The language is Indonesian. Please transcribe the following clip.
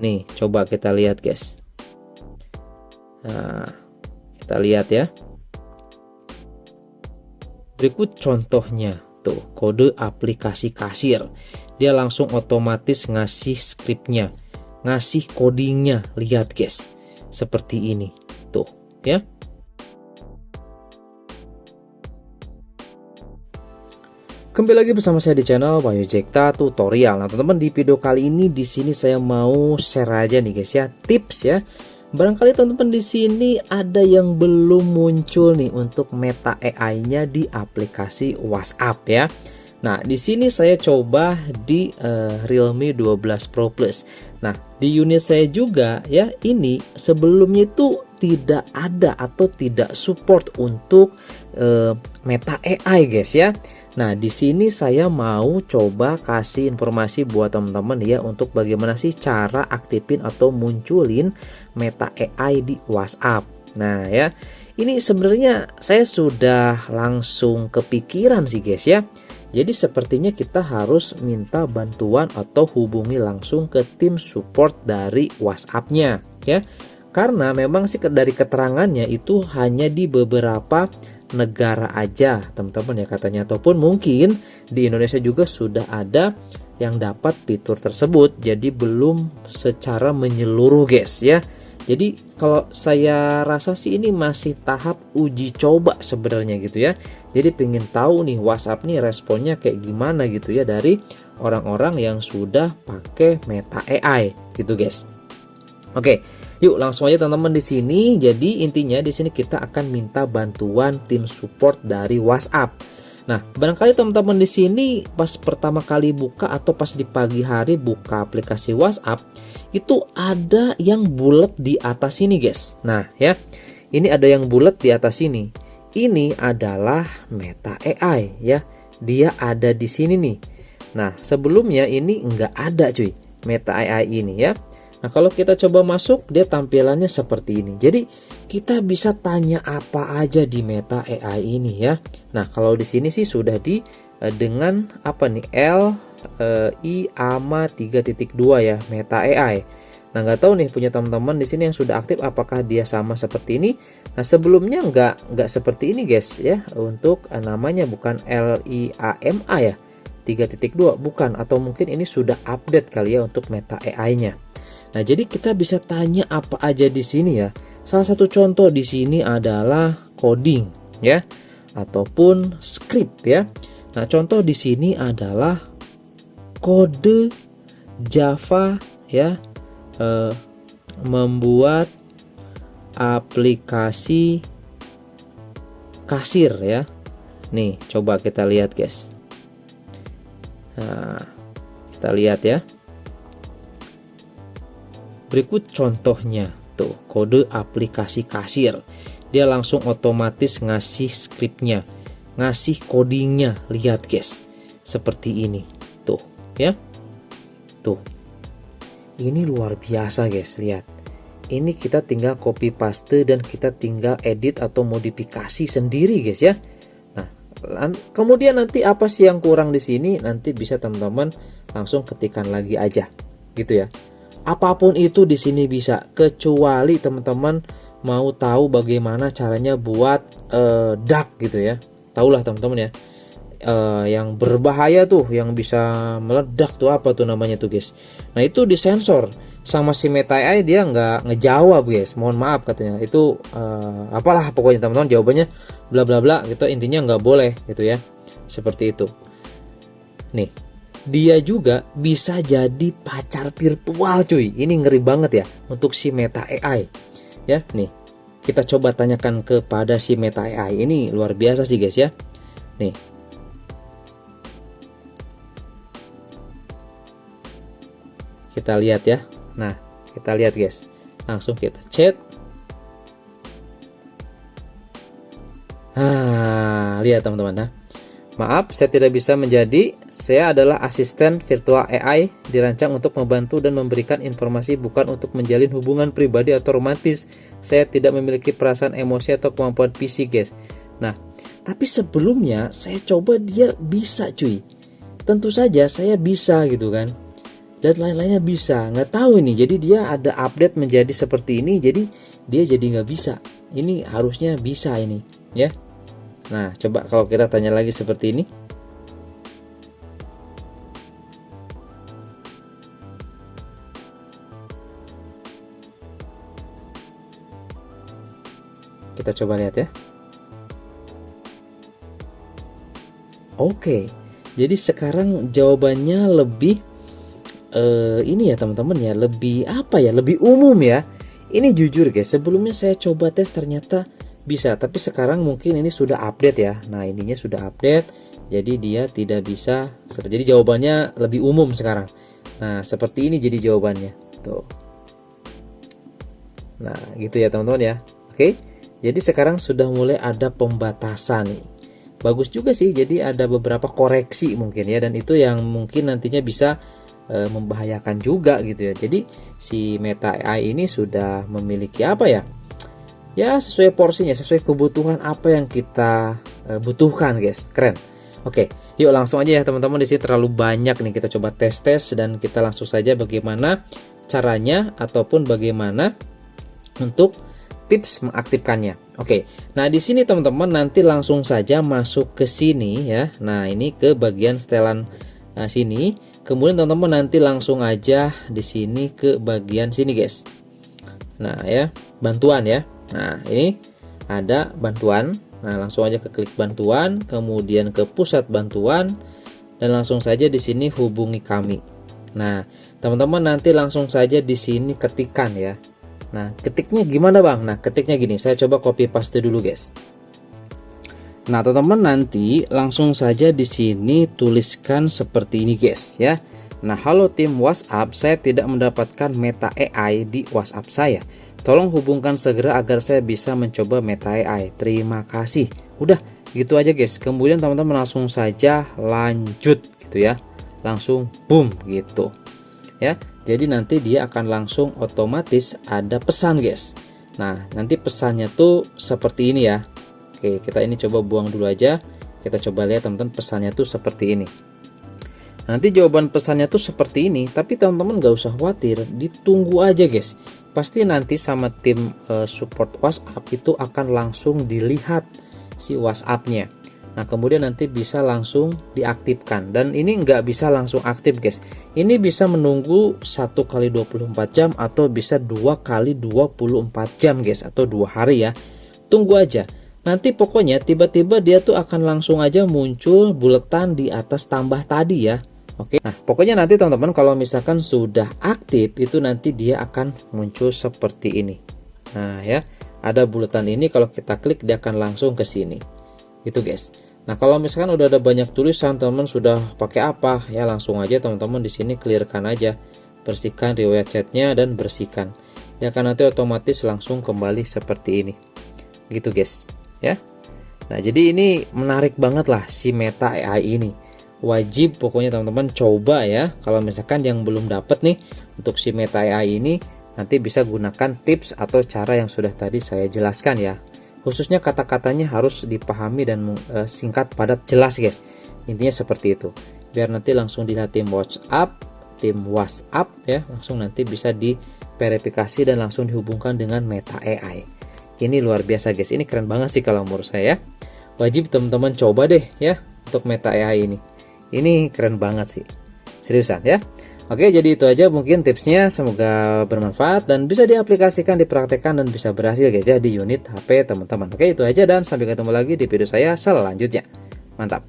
Nih, coba kita lihat guys. Nah, kita lihat ya. Berikut contohnya. Tuh, kode aplikasi kasir. Dia langsung otomatis ngasih skripnya, ngasih codingnya. Lihat guys, seperti ini. Tuh, ya. Kembali lagi bersama saya di channel Bayojekta Tutorial. Nah, teman-teman, di video kali ini di sini saya mau share aja nih guys ya, tips ya. Barangkali teman-teman di sini ada yang belum muncul nih untuk Meta AI-nya di aplikasi WhatsApp ya. Nah, di sini saya coba di Realme 12 Pro Plus. Nah, di unit saya juga ya, ini sebelumnya itu tidak ada atau tidak support untuk Meta AI guys ya. Nah, di sini saya mau coba kasih informasi buat teman-teman ya, untuk bagaimana sih cara aktifin atau munculin Meta AI di WhatsApp. Nah ya, ini sebenarnya saya sudah langsung kepikiran sih guys ya. Jadi sepertinya kita harus minta bantuan atau hubungi langsung ke tim support dari WhatsApp-nya ya. Karena memang sih dari keterangannya itu hanya di beberapa negara aja teman-teman ya katanya, ataupun mungkin di Indonesia juga sudah ada yang dapat fitur tersebut, jadi belum secara menyeluruh guys ya. Jadi kalau saya rasa sih ini masih tahap uji coba sebenarnya gitu ya. Jadi pengen tahu nih WhatsApp nih responnya kayak gimana gitu ya dari orang-orang yang sudah pakai Meta AI gitu guys. Oke, yuk langsung aja teman-teman di sini. Jadi intinya di sini kita akan minta bantuan tim support dari WhatsApp. Nah, barangkali teman-teman di sini pas pertama kali buka atau pas di pagi hari buka aplikasi WhatsApp, itu ada yang bulat di atas sini, guys. Nah, ya. Ini ada yang bulat di atas sini. Ini adalah Meta AI ya. Dia ada di sini nih. Nah, sebelumnya ini enggak ada cuy, Meta AI ini ya. Nah, kalau kita coba masuk, dia tampilannya seperti ini. Jadi, kita bisa tanya apa aja di Meta AI ini ya. Nah, kalau di sini sih sudah dengan apa nih? LIAMA 3.2 ya, Meta AI. Nah, nggak tahu nih punya teman-teman di sini yang sudah aktif apakah dia sama seperti ini. Nah, sebelumnya nggak seperti ini guys ya. Untuk namanya bukan LIAMA ya, 3.2 bukan, atau mungkin ini sudah update kali ya untuk Meta AI-nya. Nah, jadi kita bisa tanya apa aja di sini ya. Salah satu contoh di sini adalah coding ya, ataupun script ya. Nah, contoh di sini adalah kode Java ya, membuat aplikasi kasir ya. Nih, coba kita lihat guys. Nah, kita lihat ya. Berikut contohnya, tuh kode aplikasi kasir. Dia langsung otomatis ngasih skripnya, ngasih codingnya. Lihat guys, seperti ini, tuh ya, tuh. Ini luar biasa guys, lihat. Ini kita tinggal copy paste dan kita tinggal edit atau modifikasi sendiri guys ya. Nah, kemudian nanti apa sih yang kurang di sini? Nanti bisa teman-teman langsung ketikkan lagi aja, gitu ya. Apapun itu di sini bisa, kecuali teman-teman mau tahu bagaimana caranya buat dark gitu ya. Tahulah teman-teman ya, yang berbahaya tuh, yang bisa meledak tuh, apa tuh namanya tuh guys. Nah, itu disensor sama si Meta AI, dia nggak ngejawab guys. Mohon maaf katanya itu apalah pokoknya teman-teman, jawabannya bla bla bla gitu. Intinya nggak boleh gitu ya, seperti itu. Nih, dia juga bisa jadi pacar virtual cuy. Ini ngeri banget ya untuk si Meta AI ya. Nih, kita coba tanyakan kepada si Meta AI. Ini luar biasa sih guys ya. Nih, kita lihat ya. Nah, kita lihat guys, langsung kita chat. Lihat teman-teman. Nah, maaf, saya tidak bisa menjadi. Saya adalah asisten virtual AI, dirancang untuk membantu dan memberikan informasi, bukan untuk menjalin hubungan pribadi atau romantis. Saya tidak memiliki perasaan emosi atau kemampuan fisik guys. Nah, tapi sebelumnya saya coba dia bisa cuy. Tentu saja saya bisa gitu kan. dan lain-lainnya bisa. Nggak tahu ini, jadi dia ada update menjadi seperti ini, jadi dia jadi nggak bisa. Ini harusnya bisa ini ya. Nah coba kalau kita tanya lagi seperti ini, kita coba lihat ya. Oke, jadi sekarang jawabannya lebih ini ya teman-teman ya, lebih apa ya, lebih umum ya. Ini jujur guys, sebelumnya saya coba tes ternyata bisa, tapi sekarang mungkin ini sudah update ya. Nah ininya sudah update, jadi dia tidak bisa. Jadi jawabannya lebih umum sekarang. Nah seperti ini jadi jawabannya tuh. Nah gitu ya teman-teman ya. Oke, jadi sekarang sudah mulai ada pembatasan nih. Bagus juga sih, jadi ada beberapa koreksi mungkin ya, dan itu yang mungkin nantinya bisa membahayakan juga gitu ya. Jadi si Meta AI ini sudah memiliki apa ya, ya sesuai porsinya, sesuai kebutuhan apa yang kita butuhkan guys. Keren. Oke, yuk langsung aja ya teman-teman. Di sini terlalu banyak nih, kita coba tes dan kita langsung saja bagaimana caranya ataupun bagaimana untuk tips mengaktifkannya. Oke, nah di sini teman-teman nanti langsung saja masuk ke sini ya. Nah ini ke bagian setelan sini. Kemudian teman-teman nanti langsung aja di sini ke bagian sini guys. Nah ya, bantuan ya. Nah ini ada bantuan. Nah langsung aja ke klik bantuan, kemudian ke pusat bantuan, dan langsung saja di sini hubungi kami. Nah teman-teman nanti langsung saja di sini ketikkan ya. Nah ketiknya gimana bang? Nah ketiknya gini, saya coba copy paste dulu guys. Nah teman-teman nanti langsung saja di sini tuliskan seperti ini guys ya. Nah halo tim WhatsApp, saya tidak mendapatkan Meta AI di WhatsApp saya. Tolong hubungkan segera agar saya bisa mencoba Meta AI. Terima kasih. Udah gitu aja guys. Kemudian teman-teman langsung saja lanjut gitu ya. Langsung boom gitu ya. Jadi nanti dia akan langsung otomatis ada pesan guys. Nah nanti pesannya tuh seperti ini ya. Oke, kita ini coba buang dulu aja. Kita coba lihat teman-teman, pesannya tuh seperti ini. Nanti jawaban pesannya tuh seperti ini, tapi teman-teman gak usah khawatir, ditunggu aja guys. Pasti nanti sama tim support WhatsApp itu akan langsung dilihat si WhatsApp-nya. Nah kemudian nanti bisa langsung diaktifkan, dan ini nggak bisa langsung aktif guys. Ini bisa menunggu 1 kali 24 jam atau bisa 2 kali 24 jam guys, atau 2 hari ya. Tunggu aja. Nanti pokoknya tiba-tiba dia tuh akan langsung aja muncul buletan di atas tambah tadi ya. Oke. Nah, pokoknya nanti teman-teman kalau misalkan sudah aktif itu nanti dia akan muncul seperti ini. Nah, ya. Ada buletan ini, kalau kita klik dia akan langsung ke sini. Gitu guys. Nah, kalau misalkan udah ada banyak tulisan, teman-teman sudah pakai apa? Ya langsung aja teman-teman di sini clearkan aja. Bersihkan riwayat chatnya dan bersihkan. Dia akan nanti otomatis langsung kembali seperti ini. Gitu guys. Ya. Nah, jadi ini menarik banget lah si Meta AI ini. Wajib pokoknya teman-teman coba ya. Kalau misalkan yang belum dapat nih untuk si Meta AI ini, nanti bisa gunakan tips atau cara yang sudah tadi saya jelaskan ya. Khususnya kata-katanya harus dipahami dan singkat, padat, jelas guys. Intinya seperti itu. Biar nanti langsung dilihat tim WhatsApp ya, langsung nanti bisa diverifikasi dan langsung dihubungkan dengan Meta AI. Ini luar biasa guys, ini keren banget sih kalau menurut saya. Wajib teman-teman coba deh ya untuk Meta AI ini. Ini keren banget sih, seriusan ya. Oke, jadi itu aja mungkin tipsnya, semoga bermanfaat dan bisa diaplikasikan, dipraktekkan dan bisa berhasil guys ya di unit HP teman-teman. Oke, itu aja dan sampai ketemu lagi di video saya selanjutnya. Mantap.